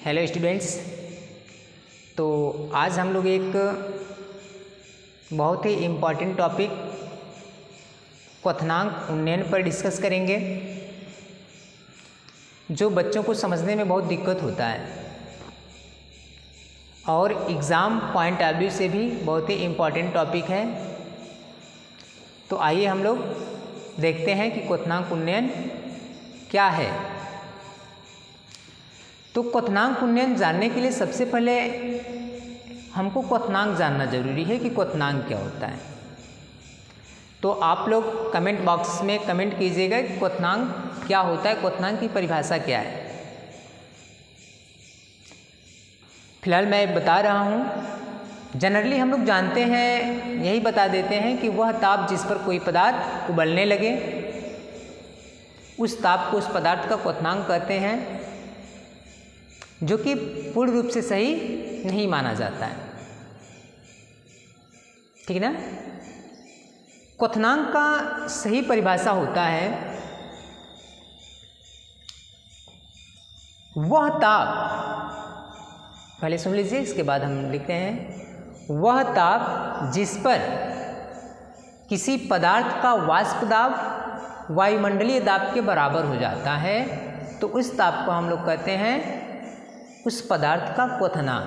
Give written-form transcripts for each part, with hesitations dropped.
Hello students, तो आज हम लोग एक बहुत ही इम्पॉर्टेंट टॉपिक क्वथनांक उन्नयन पर डिस्कस करेंगे, जो बच्चों को समझने में बहुत दिक्कत होता है और एग्ज़ाम पॉइंट ऑफ व्यू से भी बहुत ही इम्पॉर्टेंट टॉपिक है। तो आइए हम लोग देखते हैं कि क्वथनांक उन्नयन क्या है। तो क्वथनांक उन्नयन जानने के लिए सबसे पहले हमको क्वथनांक जानना जरूरी है कि क्वथनांक क्या होता है। तो आप लोग कमेंट बॉक्स में कमेंट कीजिएगा कि क्वथनांक क्या होता है, क्वथनांक की परिभाषा क्या है। फिलहाल मैं बता रहा हूँ। जनरली हम लोग जानते हैं, यही बता देते हैं कि वह ताप जिस पर कोई पदार्थ उबलने लगे, उस ताप को उस पदार्थ का क्वथनांक कहते हैं, जो कि पूर्ण रूप से सही नहीं माना जाता है। ठीक है ना। क्वथनांक का सही परिभाषा होता है वह ताप, पहले सुन लीजिए, इसके बाद हम लिखते हैं, वह ताप जिस पर किसी पदार्थ का वाष्प दाब वायुमंडलीय दाब के बराबर हो जाता है, तो उस ताप को हम लोग कहते हैं उस पदार्थ का क्वथनांक।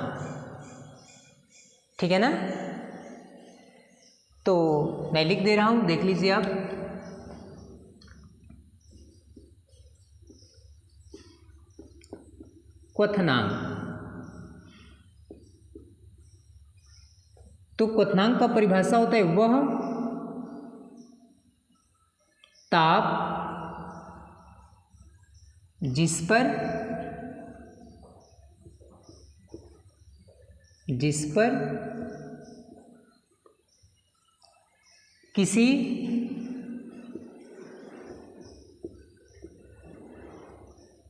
ठीक है ना। तो मैं लिख दे रहा हूं, देख लीजिए आप। क्वथनांक। तो क्वथनांक का परिभाषा होता है वह ताप जिस पर किसी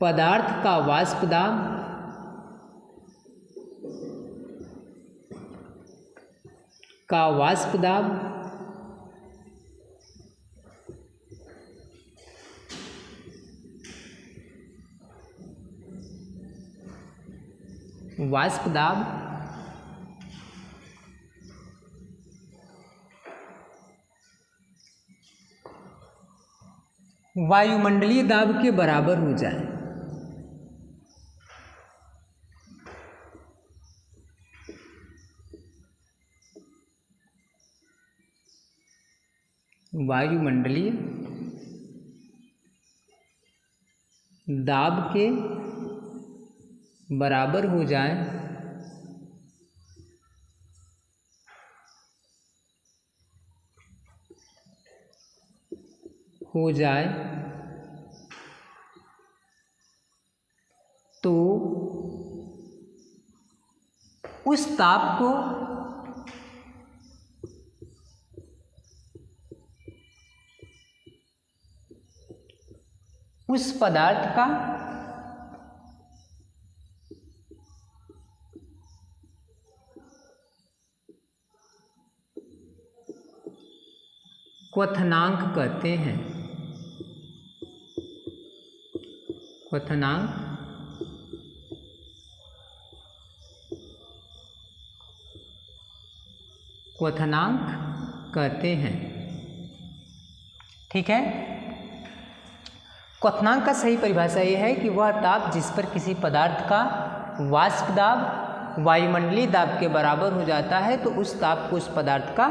पदार्थ का वाष्प दाब वायुमंडलीय दाब के बराबर हो जाए। वायुमंडलीय दाब के बराबर हो जाए तो उस ताप को उस पदार्थ का क्वथनांक कहते हैं। क्वथनांक कहते हैं। ठीक है। क्वथनांक का सही परिभाषा यह है कि वह ताप जिस पर किसी पदार्थ का वाष्प दाब वायुमंडलीय दाब के बराबर हो जाता है, तो उस ताप को उस पदार्थ का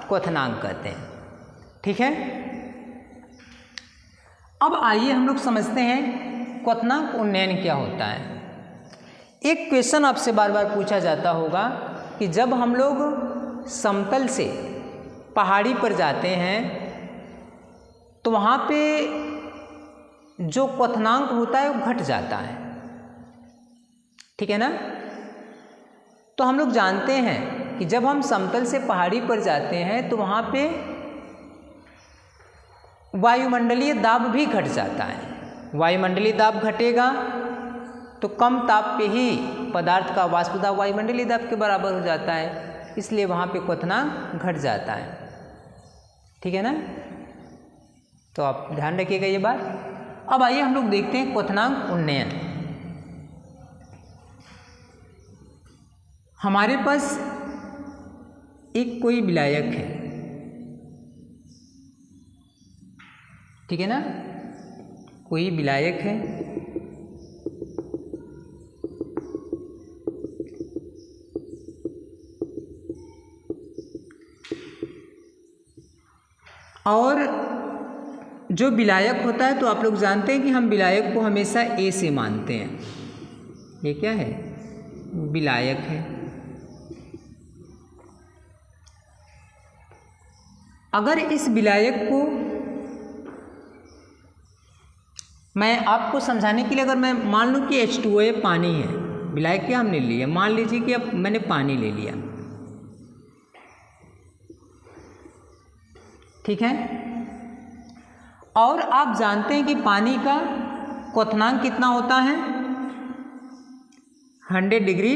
क्वथनांक कहते हैं। ठीक है। अब आइए हम लोग समझते हैं क्वथनांक उन्नयन क्या होता है। एक क्वेश्चन आपसे बार बार पूछा जाता होगा कि जब हम लोग समतल से पहाड़ी पर जाते हैं तो वहाँ पे जो क्वथनांक होता है वो घट जाता है। ठीक है ना। तो हम लोग जानते हैं कि जब हम समतल से पहाड़ी पर जाते हैं तो वहाँ पे वायुमंडलीय दाब भी घट जाता है। वायुमंडलीय दाब घटेगा तो कम ताप पे ही पदार्थ का वाष्प दाब वायुमंडलीय दाब के बराबर हो जाता है, इसलिए वहाँ पे क्वथनांक घट जाता है। ठीक है ना। तो आप ध्यान रखिएगा ये बात। अब आइए हम लोग देखते हैं क्वथनांक उन्नयन। हमारे पास एक कोई विलायक है, ठीक है ना, कोई विलायक है और जो विलायक होता है तो आप लोग जानते हैं कि हम विलायक को हमेशा ए से मानते हैं। ये क्या है? विलायक है। अगर इस विलायक को मैं आपको समझाने के लिए अगर मैं मान लूँ कि H2O पानी है, विलायक क्या हमने लिया, मान लीजिए कि अब मैंने पानी ले लिया, ठीक है, और आप जानते हैं कि पानी का क्वथनांक कितना होता है? 100 डिग्री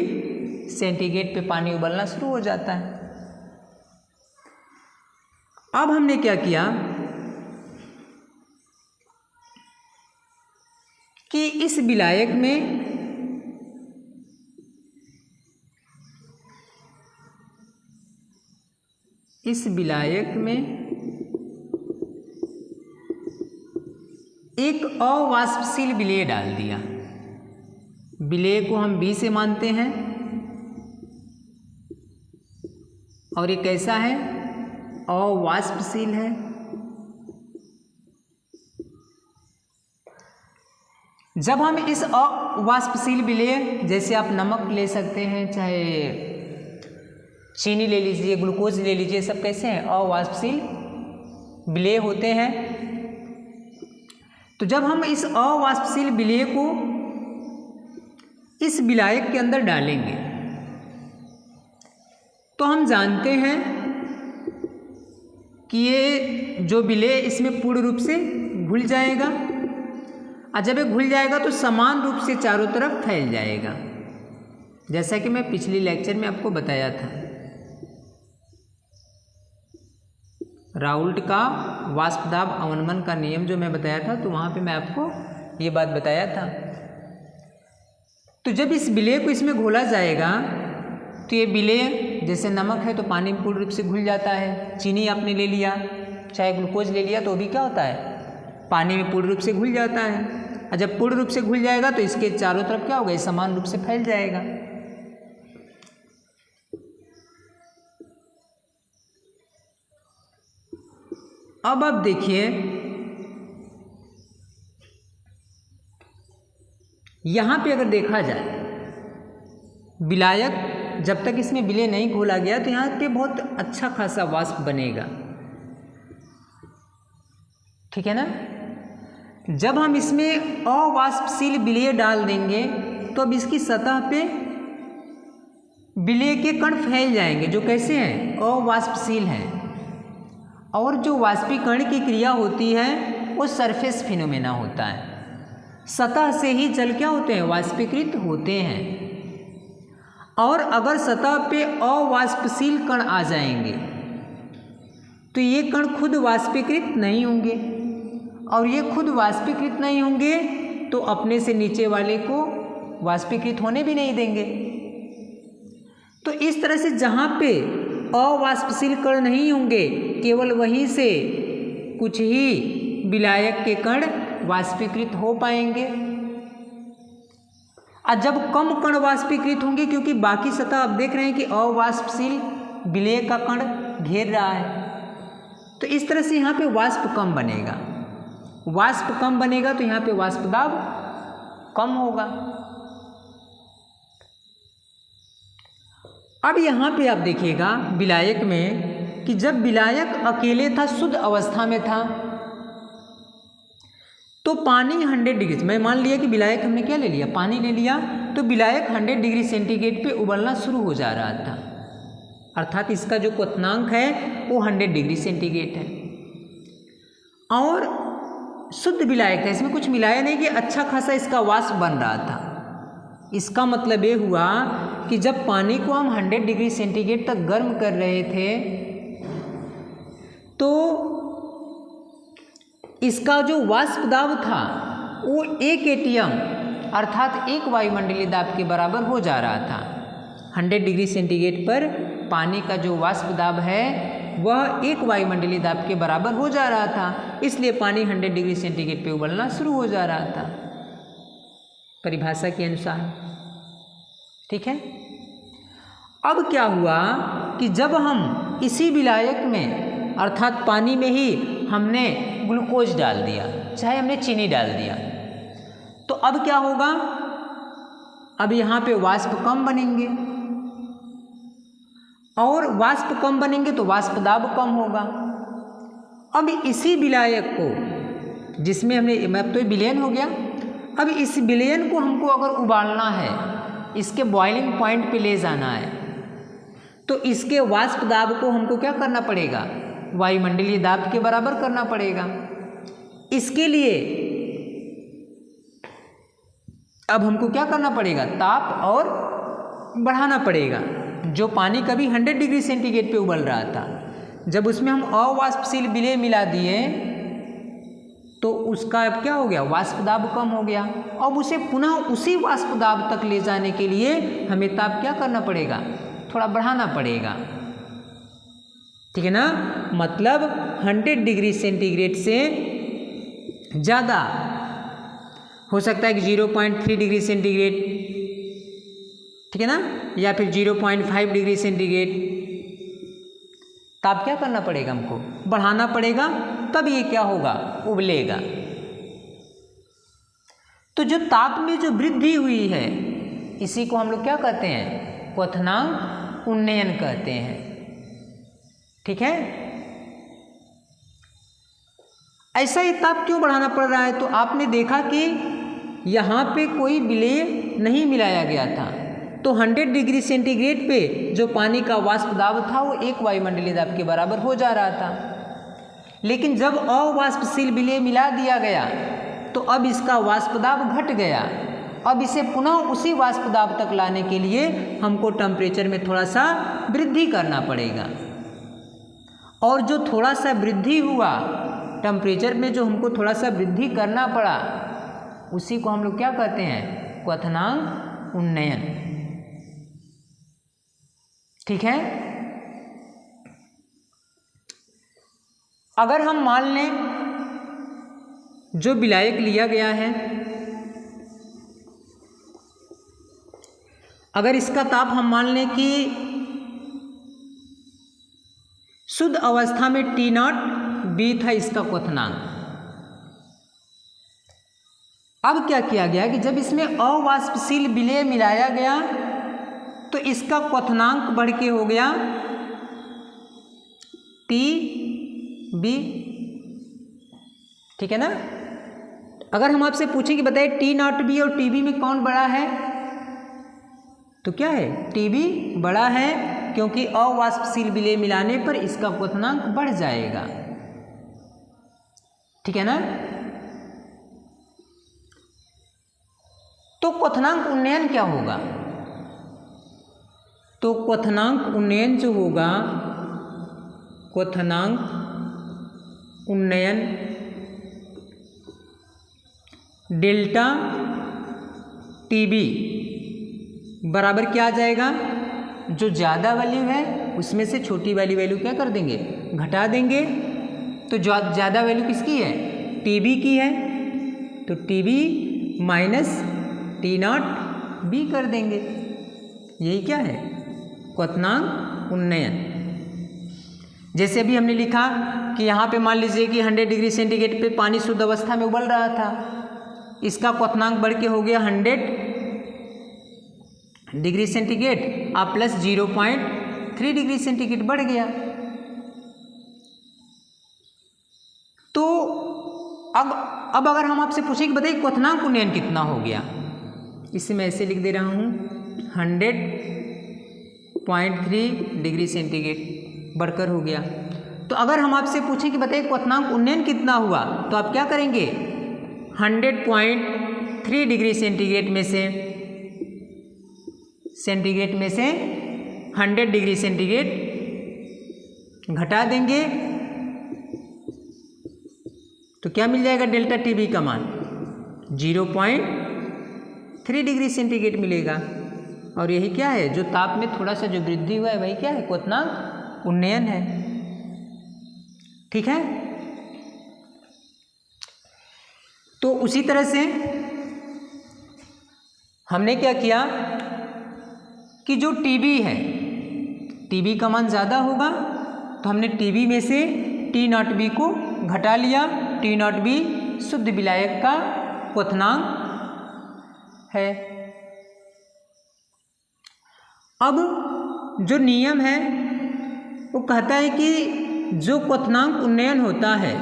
सेंटीग्रेड पे पानी उबलना शुरू हो जाता है। अब हमने क्या किया कि इस विलायक में एक अवाष्पशील विलेय डाल दिया। विलेय को हम बी से मानते हैं और ये कैसा है? अवाष्पशील है। जब हम इस अवाष्पशील विलेय, जैसे आप नमक ले सकते हैं, चाहे चीनी ले लीजिए, ग्लूकोज ले लीजिए, सब कैसे हैं? अवाष्पशील विलेय होते हैं। तो जब हम इस अवाष्पशील विलेय को इस विलायक के अंदर डालेंगे तो हम जानते हैं कि ये जो विलेय इसमें पूर्ण रूप से घुल जाएगा, और जब ये घुल जाएगा तो समान रूप से चारों तरफ फैल जाएगा, जैसा कि मैं पिछली लेक्चर में आपको बताया था। राउल्ट का वाष्प दाब अवनमन का नियम जो मैं बताया था, तो वहाँ पे मैं आपको ये बात बताया था। तो जब इस विलेय को इसमें घोला जाएगा तो ये विलेय, जैसे नमक है तो पानी में पूर्ण रूप से घुल जाता है, चीनी आपने ले लिया, चाहे ग्लूकोज ले लिया, तो भी क्या होता है? पानी में पूर्ण रूप से घुल जाता है। और जब पूर्ण रूप से घुल जाएगा तो इसके चारों तरफ क्या होगा? समान रूप से फैल जाएगा। अब आप देखिए, यहाँ पे अगर देखा जाए, विलायक जब तक इसमें विलेय नहीं घोला गया तो यहाँ पे बहुत अच्छा खासा वाष्प बनेगा, ठीक है ना। जब हम इसमें अवाष्पशील विलेय डाल देंगे तो अब इसकी सतह पे विलेय के कण फैल जाएंगे, जो कैसे हैं? अवाष्पशील हैं। और जो वाष्पीकरण की क्रिया होती है वो सरफेस फिनोमेना होता है। सतह से ही जल क्या होते हैं? वाष्पीकृत होते हैं। और अगर सतह पे अवाष्पशील कण आ जाएंगे तो ये कण खुद वाष्पीकृत नहीं होंगे, और ये खुद वाष्पीकृत नहीं होंगे तो अपने से नीचे वाले को वाष्पीकृत होने भी नहीं देंगे। तो इस तरह से जहाँ पे अवाष्पशील कण नहीं होंगे, केवल वहीं से कुछ ही विलायक के कण वाष्पीकृत हो पाएंगे। और जब कम कण वाष्पीकृत होंगे, क्योंकि बाकी सतह आप देख रहे हैं कि अवाष्पशील विलेय का कण घेर रहा है, तो इस तरह से यहाँ पे वाष्प कम बनेगा। वाष्प कम बनेगा तो यहाँ पे वाष्प दाब कम होगा। अब यहाँ पे आप देखिएगा विलायक में कि जब विलायक अकेले था, शुद्ध अवस्था में था, तो पानी 100 डिग्री, मैं मान लिया कि विलायक हमने क्या ले लिया? पानी ले लिया, तो विलायक 100 डिग्री सेंटीग्रेड पे उबलना शुरू हो जा रहा था, अर्थात इसका जो क्वथनांक है वो 100 डिग्री सेंटीग्रेड है। और शुद्ध विलायक था, इसमें कुछ मिलाया नहीं, कि अच्छा खासा इसका वाष्प बन रहा था। इसका मतलब ये हुआ कि जब पानी को हम 100 डिग्री सेंटीग्रेड तक गर्म कर रहे थे तो इसका जो वाष्प दाब था वो 1 ATM अर्थात 1 वायुमंडलीय दाब के बराबर हो जा रहा था। 100 डिग्री सेंटीग्रेड पर पानी का जो वाष्प दाब है वह 1 वायुमंडलीय दाब के बराबर हो जा रहा था, इसलिए पानी 100 डिग्री सेंटीग्रेड पे उबलना शुरू हो जा रहा था परिभाषा के अनुसार। ठीक है। अब क्या हुआ कि जब हम इसी विलायक में अर्थात पानी में ही हमने ग्लूकोज डाल दिया, चाहे हमने चीनी डाल दिया, तो अब क्या होगा, अब यहाँ पे वाष्प कम बनेंगे और वाष्प कम बनेंगे तो वाष्प दाब कम होगा। अब इसी विलायक को जिसमें हमने, अब तो विलयन हो गया, अब इस विलयन को हमको अगर उबालना है, इसके बॉइलिंग पॉइंट पे ले जाना है, तो इसके वाष्प दाब को हमको क्या करना पड़ेगा, वायुमंडलीय दाब के बराबर करना पड़ेगा। इसके लिए अब हमको क्या करना पड़ेगा, ताप और बढ़ाना पड़ेगा। जो पानी कभी 100 डिग्री सेंटीग्रेड पे उबल रहा था, जब उसमें हम अवाष्पशील विलेय मिला दिए तो उसका अब क्या हो गया, वाष्प दाब कम हो गया। अब उसे पुनः उसी वाष्प दाब तक ले जाने के लिए हमें ताप क्या करना पड़ेगा, थोड़ा बढ़ाना पड़ेगा। ठीक है ना, मतलब 100 डिग्री सेंटीग्रेड से ज़्यादा हो सकता है कि 0.3 डिग्री सेंटीग्रेड, ठीक है ना, या फिर 0.5 डिग्री सेंटीग्रेड, ताप क्या करना पड़ेगा, हमको बढ़ाना पड़ेगा, तब ये क्या होगा, उबलेगा। तो जो ताप में जो वृद्धि हुई है इसी को हम लोग क्या कहते हैं, क्वथनांक उन्नयन कहते हैं। ठीक है। ऐसा ही ताप क्यों बढ़ाना पड़ रहा है, तो आपने देखा कि यहाँ पे कोई विलेय नहीं मिलाया गया था, तो 100 डिग्री सेंटीग्रेड पे जो पानी का वाष्प दाब था वो 1 वायुमंडलीय दाब के बराबर हो जा रहा था। लेकिन जब अवाष्पशील विलेय मिला दिया गया तो अब इसका वाष्प दाब घट गया। अब इसे पुनः उसी वाष्प दाब तक लाने के लिए हमको टेम्परेचर में थोड़ा सा वृद्धि करना पड़ेगा। और जो थोड़ा सा वृद्धि हुआ टेम्परेचर में, जो हमको थोड़ा सा वृद्धि करना पड़ा, उसी को हम लोग क्या कहते हैं, क्वथनांक उन्नयन। ठीक है। अगर हम मान लें जो विलायक लिया गया है, अगर इसका ताप हम मान लें कि शुद्ध अवस्था में T0B था इसका क्वथनांक। अब क्या किया गया कि जब इसमें अवाष्पशील विलेय मिलाया गया तो इसका क्वथनांक बढ़ के हो गया TB। ठीक है ना। अगर हम आपसे पूछें कि बताइए T0B और TB में कौन बड़ा है, तो क्या है, TB बड़ा है, क्योंकि अवाष्पशील विलेय मिलाने पर इसका क्वथनांक बढ़ जाएगा। ठीक है ना। तो क्वथनांक उन्नयन क्या होगा, तो क्वथनांक उन्नयन जो होगा, क्वथनांक उन्नयन डेल्टा TB बराबर क्या आ जाएगा, जो ज़्यादा वैल्यू है उसमें से छोटी वाली वैल्यू क्या कर देंगे, घटा देंगे। तो जो ज़्यादा वैल्यू किसकी है, TB की है, तो TB माइनस T0B कर देंगे। यही क्या है, क्वथनांक उन्नयन। जैसे अभी हमने लिखा कि यहाँ पे मान लीजिए कि 100 डिग्री सेंटीग्रेड पे पानी शुद्ध अवस्था में उबल रहा था, इसका क्वथनांक बढ़ के हो गया 100 डिग्री सेंटीग्रेड और प्लस 0.3 डिग्री सेंटीग्रेड बढ़ गया। तो अब अगर हम आपसे पूछें कि बताइए क्वथनांक उन्नयन कितना हो गया, इसे मैं ऐसे लिख दे रहा हूँ 100.3 डिग्री सेंटीग्रेड बढ़कर हो गया। तो अगर हम आपसे पूछें कि बताइए क्वथनांक उन्नयन कितना हुआ, तो आप क्या करेंगे, 100.3 डिग्री सेंटीग्रेड में से 100 डिग्री सेंटीग्रेड घटा देंगे तो क्या मिल जाएगा डेल्टा टी बी का मान 0.3 डिग्री सेंटीग्रेड मिलेगा। और यही क्या है, जो ताप में थोड़ा सा जो वृद्धि हुआ है वही क्या है, क्वथनांक उन्नयन है। ठीक है, तो उसी तरह से हमने क्या किया कि जो टीबी है, टीबी का मान ज़्यादा होगा तो हमने टीबी में से टी नॉट बी को घटा लिया। टी नॉट बी शुद्ध विलायक का क्वथनांक है। अब जो नियम है वो कहता है कि जो क्वथनांक उन्नयन होता है,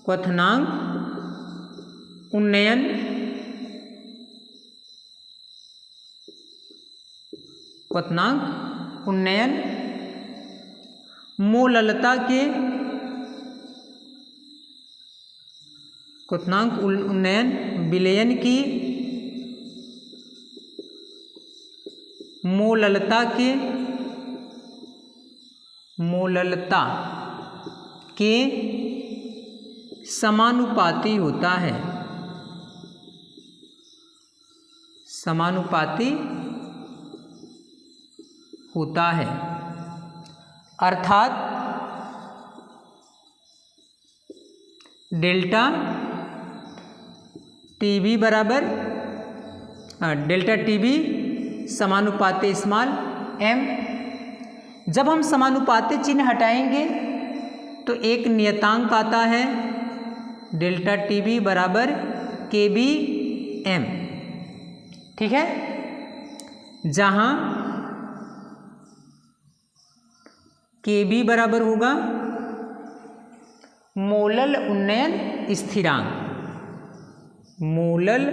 क्वथनांक उन्नयन मोललता के क्वथनांक उन्नयन विलयन की मोललता के समानुपाती होता है, समानुपाती होता है। अर्थात डेल्टा टीबी बराबर डेल्टा टीबी समानुपाती स्मॉल एम। जब हम समानुपाती चिन्ह हटाएंगे तो एक नियतांक आता है डेल्टा टीबी बराबर के बी एम। ठीक है, जहाँ के बी बराबर होगा मोलल उन्नयन स्थिरांक, मोलल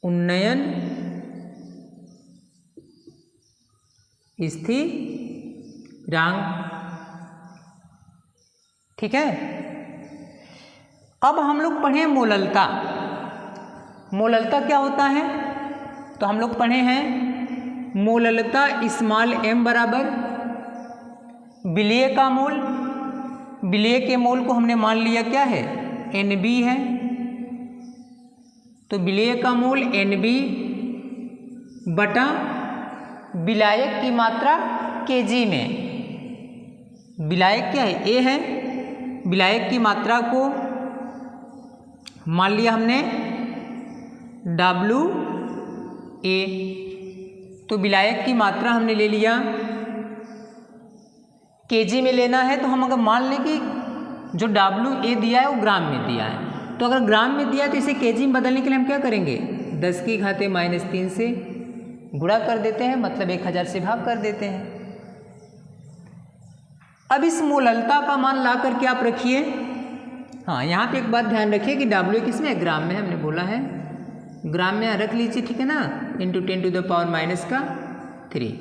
उन्नयन स्थिरांक। ठीक है, अब हम लोग पढ़े मोललता। मोललता क्या होता है, तो हम लोग पढ़े हैं मोललता स्मॉल एम बराबर विलेय का मोल। विलेय के मोल को हमने मान लिया क्या है, एन बी है। तो विलेय का मोल एन बी बटा विलायक की मात्रा केजी में। विलायक क्या है, ए है। विलायक की मात्रा को मान लिया हमने डब्ल्यू ए। तो विलायक की मात्रा हमने ले लिया, केजी में लेना है। तो हम अगर मान लें कि जो डब्ल्यू ए दिया है वो ग्राम में दिया है, तो अगर ग्राम में दिया है तो इसे केजी में बदलने के लिए हम क्या करेंगे, 10 की घाते -3 से गुणा कर देते हैं, मतलब 1000 से भाग कर देते हैं। अब इस मोललता का मान ला करके आप रखिए। हाँ, यहाँ पे एक बात ध्यान रखिए कि डब्ल्यू किस में है, ग्राम में हमने बोला है, ग्राम में रख लीजिए। ठीक है ना, इंटू 10⁻⁻3।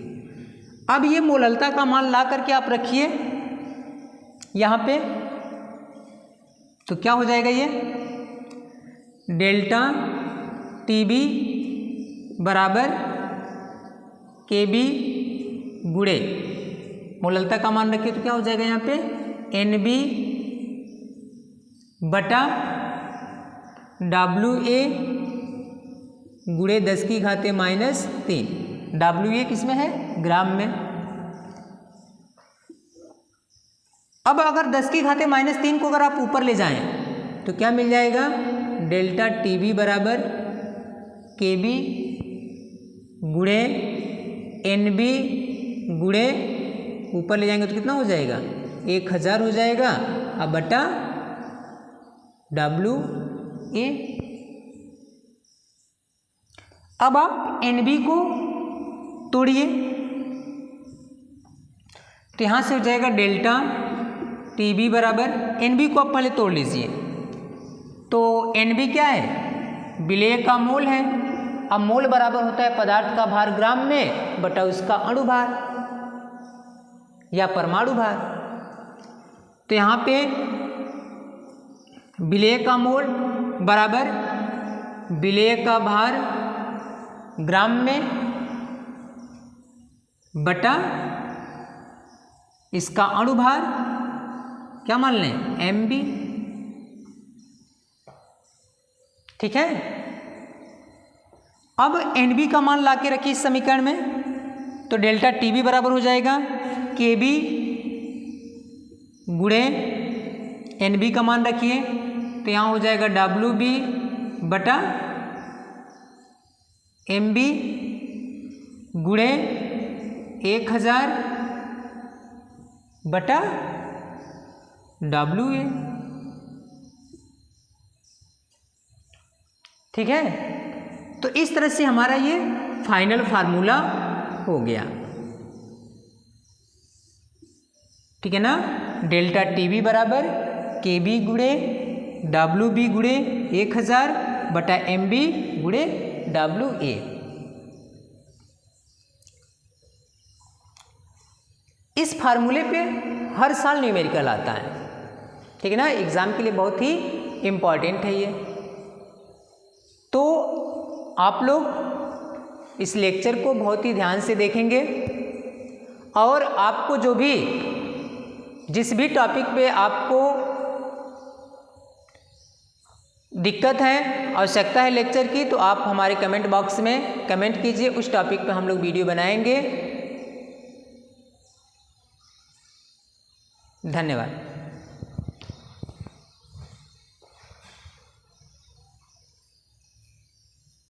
अब ये मोललता का मान ला करके आप रखिए यहाँ पे, तो क्या हो जाएगा, ये डेल्टा टी बी बराबर के बी गुणे मोललता का मान रखिए तो क्या हो जाएगा यहाँ पे, एन बी बटा डब्ल्यू ए गुणे 10 की घाते -3। डब्ल्यू ए किस में है, ग्राम में। अब अगर 10 की घाते -3 को अगर आप ऊपर ले जाएं तो क्या मिल जाएगा, डेल्टा टी बी बराबर के बी गुणे एन बी गुणे ऊपर ले जाएंगे तो कितना हो जाएगा, 1000 हो जाएगा। अब बटा डब्ल्यू ए। अब आप एन बी को तोड़िए तो यहाँ से हो जाएगा डेल्टा टी बी बराबर, एन बी को आप पहले तोड़ लीजिए। तो एन बी क्या है, विलेय का मोल है। अब मोल बराबर होता है पदार्थ का भार ग्राम में बटा उसका अणु भार या परमाणु भार। तो यहाँ पे विलेय का मोल बराबर विलेय का भार ग्राम में बटा इसका अणु भार क्या मान लें, MB, ठीक है। अब NB का मान ला के रखिए इस समीकरण में, तो डेल्टा TB बराबर हो जाएगा KB गुणे NB का मान रखिए, तो यहाँ हो जाएगा WB बटा MB गुणे 1000 बटा WA, ठीक है। तो इस तरह से हमारा ये फाइनल फार्मूला हो गया, ठीक है ना। डेल्टा TB बराबर KB गुणे WB गुणे 1000 बटा MB गुणे WA। इस फार्मूले पे हर साल न्यूमेरिकल आता है, ठीक है ना, एग्जाम के लिए बहुत ही इम्पॉर्टेंट है ये। तो आप लोग इस लेक्चर को बहुत ही ध्यान से देखेंगे और आपको जो भी जिस भी टॉपिक पे आपको दिक्कत है, आवश्यकता है लेक्चर की, तो आप हमारे कमेंट बॉक्स में कमेंट कीजिए, उस टॉपिक पे हम लोग वीडियो बनाएंगे। धन्यवाद।